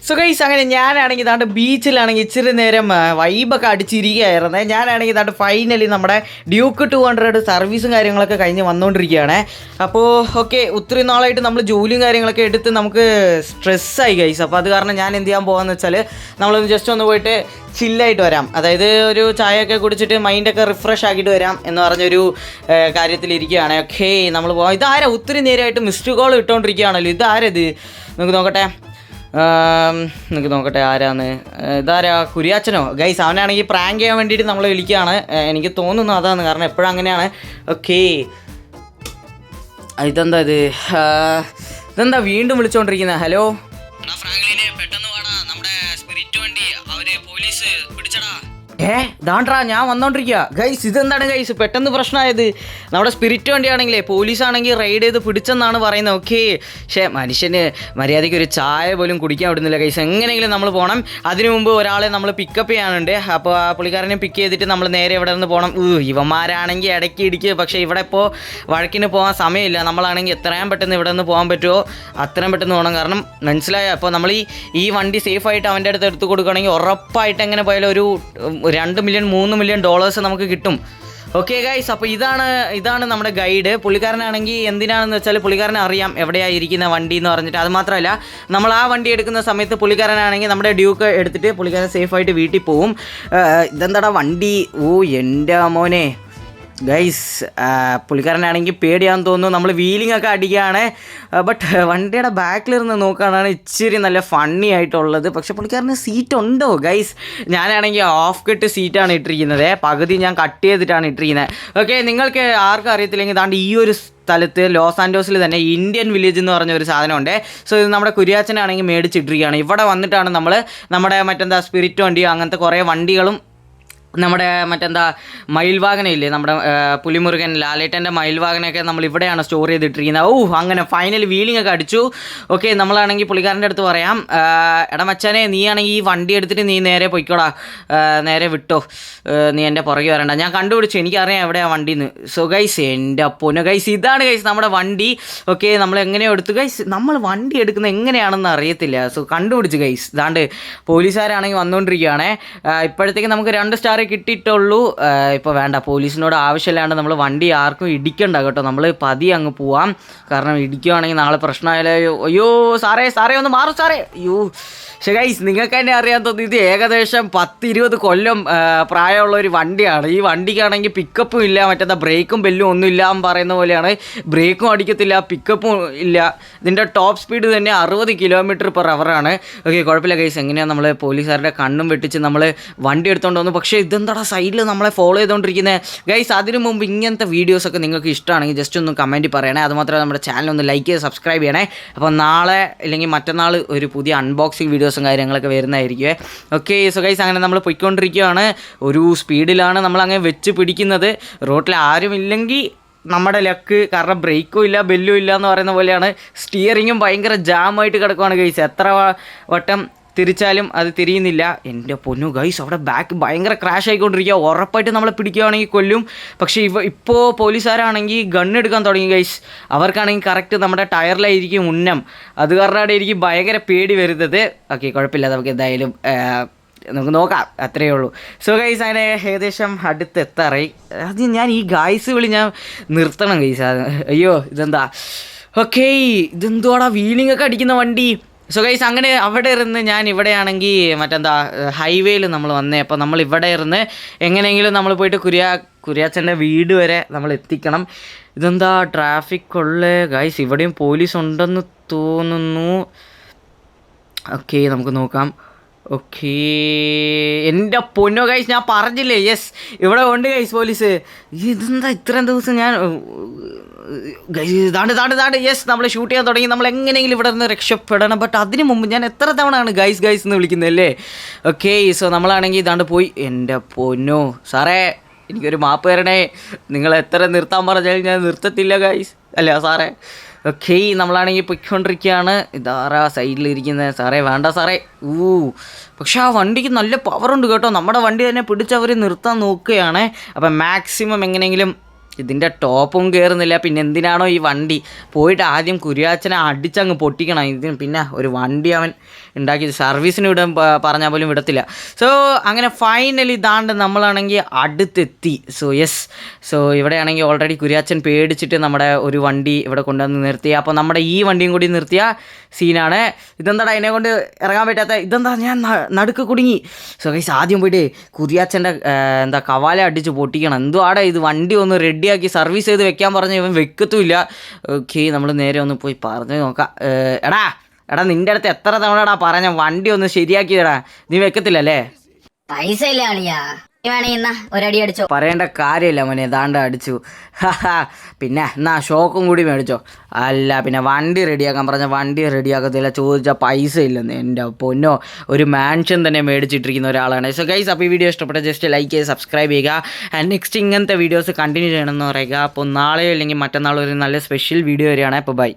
So guys അങ്ങനെ ഞാനാണെങ്കിൽ ഇതാണ്ട് ബീച്ചിലാണെങ്കിൽ ഇച്ചിരി നേരം വൈബൊക്കെ അടിച്ചിരിക്കുകയായിരുന്നേ. ഞാനാണെങ്കിൽ ഇതാണ്ട് ഫൈനലി നമ്മുടെ ഡ്യൂക്ക് 200 സർവീസും കാര്യങ്ങളൊക്കെ കഴിഞ്ഞ് വന്നുകൊണ്ടിരിക്കുകയാണ്. അപ്പോൾ ഓക്കെ, ഒത്തിരി നാളായിട്ട് നമ്മൾ ജോലിയും കാര്യങ്ങളൊക്കെ എടുത്ത് നമുക്ക് സ്ട്രെസ്സായി ഗൈസ്. അപ്പോൾ അത് കാരണം ഞാൻ എന്ത് ചെയ്യാൻ പോകാമെന്ന് വെച്ചാൽ നമ്മളൊന്ന് ജസ്റ്റ് ഒന്ന് പോയിട്ട് ചില്ലായിട്ട് വരാം, അതായത് ഒരു ചായയൊക്കെ കുടിച്ചിട്ട് മൈൻഡൊക്കെ റിഫ്രഷ് ആക്കിയിട്ട് വരാം എന്ന് പറഞ്ഞൊരു കാര്യത്തിലിരിക്കുകയാണ്. ഓക്കെ, നമ്മൾ പോകാം. ഇതാരാ ഒത്തിരി നേരമായിട്ട് മിസ്ഡ് കോൾ ഇട്ടുകൊണ്ടിരിക്കുകയാണല്ലോ, ഇതാരത്? നമുക്ക് നോക്കട്ടെ ആരാന്ന്. ഇതാരാ? കുര്യാച്ചനോ? ഗൈസ്, അവനാണെങ്കിൽ പ്രാങ്ക് ചെയ്യാൻ വേണ്ടിയിട്ട് നമ്മൾ വിളിക്കുകയാണ്. എനിക്ക് തോന്നുന്നു അതാണ്, കാരണം എപ്പോഴും അങ്ങനെയാണ്. ഓക്കെ, ഇതെന്താ വീണ്ടും വിളിച്ചുകൊണ്ടിരിക്കുന്നത്? ഹലോ ഫ്രാങ്ക്ലിനെ, പെട്ടെന്ന് വേണം, നമ്മുടെ സ്പിരിറ്റ് വണ്ടി അവര് പോലീസ് പിടിച്ചടാ. ദാണ്ട്രാ ഞാൻ വന്നോണ്ടിരിക്കുക. ഗൈസ്, ഇതെന്താണ് ഗൈസ് പെട്ടെന്ന് പ്രശ്നമായത്? നമ്മുടെ സ്പിരിറ്റ് വണ്ടിയാണെങ്കിലേ പോലീസാണെങ്കിൽ റെയ്ഡ് ചെയ്ത് പിടിച്ചെന്നാണ് പറയുന്നത്. ഓക്കെ, പക്ഷേ മനുഷ്യന് മര്യാദയ്ക്ക് ഒരു ചായ പോലും കുടിക്കാൻ വിടുന്നില്ല ഗൈസ്. എങ്ങനെയെങ്കിലും നമ്മൾ പോകണം. അതിനു മുമ്പ് ഒരാളെ നമ്മൾ പിക്കപ്പ് ചെയ്യാനുണ്ട്. അപ്പോൾ ആ പുള്ളിക്കാരനെ പിക്ക് ചെയ്തിട്ട് നമ്മൾ നേരെ ഇവിടെ നിന്ന് പോകണം. ഇവന്മാരാണെങ്കിൽ ഇടയ്ക്ക് ഇടിക്കുക, പക്ഷേ ഇവിടെ ഇപ്പോൾ വഴക്കിന് പോകാൻ സമയമില്ല. നമ്മളാണെങ്കിൽ എത്രയും പെട്ടെന്ന് ഇവിടെ നിന്ന് പോകാൻ പറ്റുമോ അത്രയും പെട്ടെന്ന് പോകണം. കാരണം മനസ്സിലായോ, അപ്പോൾ നമ്മൾ ഈ വണ്ടി സേഫായിട്ട് അവൻ്റെ അടുത്ത് എടുത്ത് കൊടുക്കുകയാണെങ്കിൽ ഉറപ്പായിട്ട് എങ്ങനെ പോയാലും ഒരു 2 മില്യൺ 3 മില്യൺ ഡോളേഴ്സ് നമുക്ക് കിട്ടും. ഓക്കെ ഗൈസ്, അപ്പോൾ ഇതാണ് നമ്മുടെ ഗൈഡ്. പുള്ളിക്കാരനാണെങ്കിൽ എന്തിനാണെന്ന് വെച്ചാൽ പുള്ളിക്കാരനെ അറിയാം എവിടെയായിരിക്കുന്ന വണ്ടി എന്ന് പറഞ്ഞിട്ട്. അത് മാത്രമല്ല, നമ്മൾ ആ വണ്ടി എടുക്കുന്ന സമയത്ത് പുള്ളിക്കാരനാണെങ്കിൽ നമ്മുടെ ഡ്യൂക്ക് എടുത്തിട്ട് പുള്ളിക്കാരൻ സേഫായിട്ട് വീട്ടിൽ പോവും. ഇതെന്താടാ വണ്ടി? എൻ്റെ മോനെ ഗൈസ്, പുള്ളിക്കാരനാണെങ്കിൽ പേടിയാന്ന് തോന്നുന്നു. നമ്മൾ വീലിംഗ് ഒക്കെ അടിക്കുകയാണ്. ബട്ട് വണ്ടിയുടെ ബാക്കിലിരുന്ന് നോക്കുകയാണെങ്കിൽ ഇച്ചിരി നല്ല ഫണ്ണി ആയിട്ടുള്ളത്. പക്ഷേ പുള്ളിക്കാരന് സീറ്റ് ഉണ്ടോ ഗൈസ്? ഞാനാണെങ്കിൽ ഓഫ് കട്ട് സീറ്റാണ് ഇട്ടിരിക്കുന്നത്. പകുതി ഞാൻ കട്ട് ചെയ്തിട്ടാണ് ഇട്ടിരിക്കുന്നത്. ഓക്കെ, നിങ്ങൾക്ക് ആർക്കും അറിയത്തില്ലെങ്കിൽ താണ്ട് ഈ ഒരു സ്ഥലത്ത് ലോസ് ആൻഡോസിൽ തന്നെ ഇന്ത്യൻ വില്ലേജ് എന്ന് പറഞ്ഞ ഒരു സാധനമുണ്ട്. സോ ഇത് നമ്മുടെ കുര്യാച്ചനാണെങ്കിൽ മേടിച്ചിട്ടിരിക്കുകയാണ്. ഇവിടെ വന്നിട്ടാണ് നമ്മുടെ സ്പിരിറ്റ് വണ്ടിയോ അങ്ങനത്തെ കുറേ വണ്ടികളും നമ്മുടെ മയിൽവാഹനയില്ലേ, നമ്മുടെ പുലിമുരുകൻ ലാലേട്ടൻ്റെ മയിൽവാഹനമൊക്കെ നമ്മൾ ഇവിടെയാണ് സ്റ്റോർ ചെയ്തിട്ടിരിക്കുന്നത്. അങ്ങനെ ഫൈനൽ വീലിംഗ് ഒക്കെ അടിച്ചു. ഓക്കെ, നമ്മളാണെങ്കിൽ പുള്ളിക്കാരൻ്റെ അടുത്ത് പറയാം, എടാ മച്ചാനെ, നീ ആണെങ്കിൽ ഈ വണ്ടി എടുത്തിട്ട് നീ നേരെ പൊയ്ക്കോടാ, നേരെ വിട്ടോ, നീ എൻ്റെ പുറകെ വരണ്ട, ഞാൻ കണ്ടുപിടിച്ചു, എനിക്കറിയാം എവിടെയാണ് വണ്ടിന്ന്. സോ ഗൈസ്, എൻ്റെ പൊന്നു ഗൈസ്, ഇതാണ് ഗൈസ് നമ്മുടെ വണ്ടി. ഓക്കെ, നമ്മൾ എങ്ങനെയോ എടുത്തു ഗൈസ്. നമ്മൾ വണ്ടി എടുക്കുന്നത് എങ്ങനെയാണെന്ന് അറിയത്തില്ല. സോ കണ്ടുപിടിച്ചു ഗൈസ്. ഇതാണ്ട് പോലീസുകാരാണെങ്കിൽ വന്നുകൊണ്ടിരിക്കുകയാണ്. ഇപ്പോഴത്തേക്ക് നമുക്ക് 2 സ്റ്റാർ കിട്ടിയിട്ടുള്ളൂ. ഇപ്പോൾ വേണ്ട, പോലീസിനോട് ആവശ്യമില്ലാണ്ട് നമ്മൾ വണ്ടി ആർക്കും ഇടിക്കണ്ട കേട്ടോ. നമ്മൾ പതിയെ അങ്ങ് പോവാം. കാരണം ഇടിക്കുകയാണെങ്കിൽ നാളെ പ്രശ്നമായാലോ. അയ്യോ സാറേ ഒന്ന് മാറും സാറേ. പക്ഷേ ഗൈസ്, നിങ്ങൾക്ക് തന്നെ അറിയാൻ തോന്നുന്നു, ഇത് ഏകദേശം 10-20 കൊല്ലം പ്രായമുള്ള ഒരു വണ്ടിയാണ്. ഈ വണ്ടിക്കാണെങ്കിൽ പിക്കപ്പും ഇല്ല, ബ്രേക്കും ബെല്ലും ഒന്നും ഇല്ല എന്ന് പറയുന്ന പോലെയാണ്. ബ്രേക്കും അടിക്കത്തില്ല, പിക്കപ്പും ഇല്ല. ഇതിൻ്റെ ടോപ്പ് സ്പീഡ് തന്നെ 60 km/h ആണ്. ഓക്കെ, കുഴപ്പമില്ല ഗൈസ്. എങ്ങനെയാണ് നമ്മൾ പോലീസുകാരുടെ കണ്ണും വെട്ടിച്ച് നമ്മൾ വണ്ടി എടുത്തുകൊണ്ട് വന്നു. പക്ഷേ ഇതെന്താ സൈഡിൽ നമ്മളെ ഫോളോ ചെയ്തുകൊണ്ടിരിക്കുന്നത് ഗൈസ്. അതിനു മുമ്പ് ഇങ്ങനത്തെ വീഡിയോസൊക്കെ നിങ്ങൾക്ക് ഇഷ്ടമാണെങ്കിൽ ജസ്റ്റ് ഒന്ന് കമൻറ്റ് പറയണേ. അതുമാത്രമേ നമ്മുടെ ചാനൽ ഒന്ന് ലൈക്ക് ചെയ്ത് സബ്സ്ക്രൈബ് ചെയ്യണേ. അപ്പോൾ നാളെ അല്ലെങ്കിൽ മറ്റന്നാൾ ഒരു പുതിയ അൺബോക്സിങ് വീഡിയോസും കാര്യങ്ങളൊക്കെ വരുന്നതായിരിക്കുമേ. ഓക്കെ, സോ ഗൈസ്, അങ്ങനെ നമ്മൾ പോയിക്കൊണ്ടിരിക്കുകയാണ്. ഒരു സ്പീഡിലാണ് നമ്മൾ അങ്ങനെ വെച്ച് പിടിക്കുന്നത്. റോട്ടിൽ ആരും ഇല്ലെങ്കിൽ നമ്മുടെ ലക്ക്, കാരണം ബ്രേക്കും ഇല്ല ബെല്ലും ഇല്ല എന്ന് പറയുന്ന പോലെയാണ്. സ്റ്റിയറിങ്ങും ഭയങ്കര ജാമായിട്ട് കിടക്കുവാണ് ഗൈസ്. എത്ര വട്ടം തിരിച്ചാലും അത് തിരിയുന്നില്ല. എൻ്റെ പൊന്നു ഗൈസ്, അവിടെ ബാക്ക് ഭയങ്കര ക്രാഷ് ആയിക്കൊണ്ടിരിക്കുക. ഉറപ്പായിട്ട് നമ്മളെ പിടിക്കുകയാണെങ്കിൽ കൊല്ലും. പക്ഷേ ഇപ്പോൾ പോലീസുകാരാണെങ്കിൽ ഗണ്ണെടുക്കാൻ തുടങ്ങി ഗൈസ്. അവർക്കാണെങ്കിൽ കറക്റ്റ് നമ്മുടെ ടയറിലായിരിക്കും ഉന്നം. അത് കാരണമാണ് എനിക്ക് ഭയങ്കര പേടി വരുന്നത്. ഓക്കെ, കുഴപ്പമില്ല, നമുക്ക് എന്തായാലും നമുക്ക് നോക്കാം, അത്രയേ ഉള്ളൂ. സോ ഗൈസ്, അങ്ങനെ ഏകദേശം അടുത്തെത്താറായി. അത് ഞാൻ ഈ ഗൈസ് വിളി ഞാൻ നിർത്തണം ഗൈസ്. അയ്യോ ഇതെന്താ? ഓക്കെ, ഇതെന്തുവാടാ വീലിംഗ് ഒക്കെ അടിക്കുന്ന വണ്ടി? സോ ഗൈസ്, അങ്ങനെ അവിടെ ഇരുന്ന് ഞാൻ ഇവിടെയാണെങ്കിൽ ഹൈവേയിൽ നമ്മൾ വന്നേ. അപ്പോൾ നമ്മൾ ഇവിടെ ഇരുന്ന് എങ്ങനെയെങ്കിലും നമ്മൾ പോയിട്ട് കുര്യാച്ചൻ്റെ വീട് വരെ നമ്മൾ എത്തിക്കണം. ഇതെന്താ ട്രാഫിക് ഉള്ളേ ഗൈസ്? ഇവിടെയും പോലീസ് ഉണ്ടെന്ന് തോന്നുന്നു. ഓക്കെ, നമുക്ക് നോക്കാം. ഓക്കെ, എൻ്റെ പൊന്നോ ഗൈസ്, ഞാൻ പറഞ്ഞില്ലേ, യെസ് ഇവിടെ ഉണ്ട് ഗൈസ് പോലീസ്. ഇതെന്താ ഇത്രയും ദിവസം ഞാൻ ഗൈസ് താണ്ട് യെസ്, നമ്മൾ ഷൂട്ട് ചെയ്യാൻ തുടങ്ങി. നമ്മൾ എങ്ങനെയെങ്കിലും ഇവിടെ നിന്ന് രക്ഷപ്പെടണം. ബട്ട് അതിന് മുമ്പ് ഞാൻ എത്ര തവണയാണ് ഗൈസ് എന്ന് വിളിക്കുന്നതല്ലേ? ഓക്കെ, സോ നമ്മളാണെങ്കിൽ ഇതാണ്ട് പോയി. എൻ്റെ പൊന്നോ സാറേ, എനിക്കൊരു മാപ്പ് തരണേ. നിങ്ങൾ എത്ര നിർത്താൻ പറഞ്ഞാലും ഞാൻ നിർത്തത്തില്ല ഗൈസ്. അല്ല സാറേ. ഓക്കെ, നമ്മളാണെങ്കിൽ പൊയ്ക്കൊണ്ടിരിക്കുകയാണ്. ഇതാറാ സൈഡിലിരിക്കുന്നത്? സാറേ വേണ്ട സാറേ. പക്ഷെ ആ വണ്ടിക്ക് നല്ല പവറുണ്ട് കേട്ടോ. നമ്മുടെ വണ്ടി തന്നെ പിടിച്ചവർ നിർത്താൻ നോക്കുകയാണ്. അപ്പം മാക്സിമം എങ്ങനെയെങ്കിലും ഇതിൻ്റെ ടോപ്പും കയറുന്നില്ല. പിന്നെ എന്തിനാണോ ഈ വണ്ടി പോയിട്ട് ആദ്യം കുര്യാച്ചനെ അടിച്ചങ്ങ് പൊട്ടിക്കണം. ഇതിന് പിന്നെ ഒരു വണ്ടി അവൻ ഉണ്ടാക്കി സർവീസിന് വിടാൻ പറഞ്ഞാൽ പോലും വിടത്തില്ല. സോ അങ്ങനെ ഫൈനലി ഇതാണ്ട് നമ്മളാണെങ്കിൽ അടുത്തെത്തി. സോ ഇവിടെയാണെങ്കിൽ ഓൾറെഡി കുര്യാച്ചൻ പേടിച്ചിട്ട് നമ്മുടെ ഒരു വണ്ടി ഇവിടെ കൊണ്ടുവന്ന് നിർത്തി. അപ്പോൾ നമ്മുടെ ഈ വണ്ടിയും കൂടി നിർത്തിയ സീനാണ്. ഇതെന്താടാ അതിനെ കൊണ്ട് ഇറങ്ങാൻ പറ്റാത്ത, ഇതെന്താ ഞാൻ നടുക്ക് കുടുങ്ങി. സോ ഗൈസ് ആദ്യം പോയിട്ട് കുര്യാച്ചൻ്റെ കവാല അടിച്ച് പൊട്ടിക്കണം. എന്തുവാടെ ഇത്, വണ്ടി ഒന്ന് റെഡിയാക്കി സർവീസ് ചെയ്ത് വെക്കാൻ പറഞ്ഞ് ഇവൻ വെക്കത്തുമില്ല. ഓക്കെ, നമ്മൾ നേരെ ഒന്ന് പോയി പറഞ്ഞു നോക്കാം. എടാ നിൻ്റെ അടുത്ത് എത്ര തവണടാ പറഞ്ഞ വണ്ടി ഒന്ന് ശരിയാക്കിയടാ, നീ വെക്കത്തില്ലല്ലേ? പൈസ ഇല്ല അളിയാ, ഒരടി അടിച്ചോ. പറയേണ്ട കാര്യമില്ല മോനെ, ദാണ്ട അടിച്ചു. പിന്നെ എന്നാ ഷോക്കും കൂടി മേടിച്ചോ. അല്ല പിന്നെ വണ്ടി റെഡിയാക്കാൻ പറഞ്ഞ വണ്ടി റെഡിയാക്കത്തില്ല, ചോദിച്ചാൽ പൈസ ഇല്ലെന്ന്. എൻ്റെ പൊന്നോ, ഒരു മാൻഷൻ തന്നെ മേടിച്ചിട്ടിരിക്കുന്ന ഒരാളാണ്. സോ ഗൈസ്, അപ്പോൾ ഈ വീഡിയോ ഇഷ്ടപ്പെട്ട ജസ്റ്റ് ലൈക്ക് ചെയ്ത് സബ്സ്ക്രൈബ് ചെയ്യുക. ആൻഡ് നെക്സ്റ്റ് ഇങ്ങനത്തെ വീഡിയോസ് കണ്ടിന്യൂ ചെയ്യണമെന്ന് പറയുക. അപ്പോൾ നാളെയോ അല്ലെങ്കിൽ മറ്റന്നാളോ ഒരു നല്ല സ്പെഷ്യൽ വീഡിയോ വരികയാണ്. അപ്പോൾ ബൈ.